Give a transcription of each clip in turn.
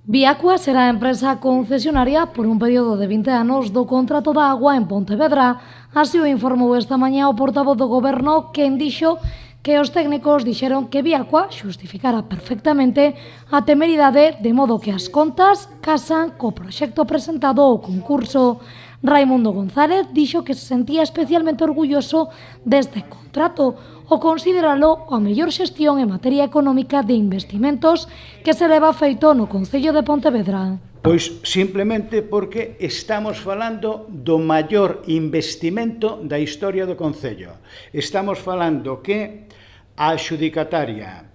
Viacua será a empresa concesionaria por un período de 20 anos do contrato da agua en Pontevedra. Así o informou esta mañá o portavoz do Goberno, quen dixo que os técnicos dixeron que Viacua xustificara perfectamente a temeridade, de modo que as contas casan co proxecto presentado ao concurso. Raimundo González dixo que se sentía especialmente orgulloso deste contrato, o consideralo a mellor xestión en materia económica de investimentos que se leva feito no Concello de Pontevedra. Pois simplemente porque estamos falando do maior investimento da historia do Concello. Estamos falando que a adxudicataria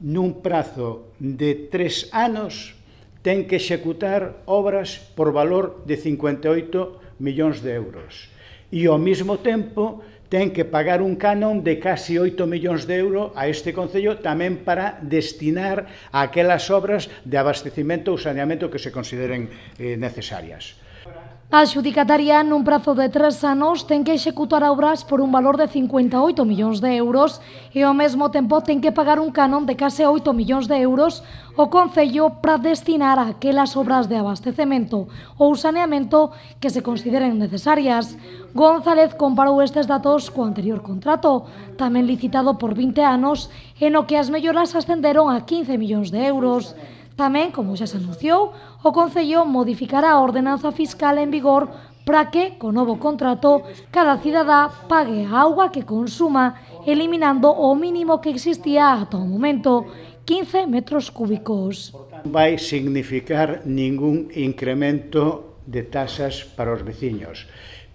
nun prazo de 3 anos ten que executar obras por valor de 58 millóns de euros e ao mesmo tempo ten que pagar un canon de casi 8 millóns de euros a este Concello tamén para destinar a aquelas obras de abastecimento ou saneamento que se consideren necesarias. A adxudicataria, nun prazo de 3 anos, ten que executar obras por un valor de 58 millóns de euros e ao mesmo tempo ten que pagar un canon de case 8 millóns de euros ao Concello para destinar a aquelas obras de abastecemento ou saneamento que se consideren necesarias. González comparou estes datos co anterior contrato, tamén licitado por 20 anos, e no que as melloras ascenderon a 15 millóns de euros. Tamén, como xa se anunciou, o Concello modificará a ordenanza fiscal en vigor para que, co novo contrato, cada cidadá pague a auga que consuma, eliminando o mínimo que existía ata o momento, 15 metros cúbicos. Non vai significar ningún incremento de tasas para os veciños,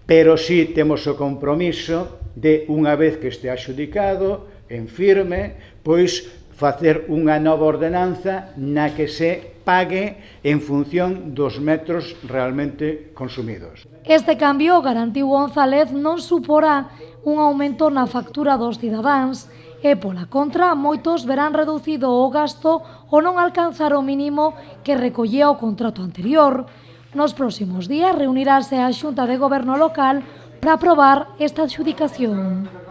pero sí temos o compromiso de, unha vez que este adxudicado, en firme, pois facer unha nova ordenanza na que se pague en función dos metros realmente consumidos. Este cambio, garantiu González, non suporá un aumento na factura dos cidadáns e, pola contra, moitos verán reducido o gasto ou non alcanzar o mínimo que recollía o contrato anterior. Nos próximos días reunirase a Xunta de Goberno local para aprobar esta adxudicación.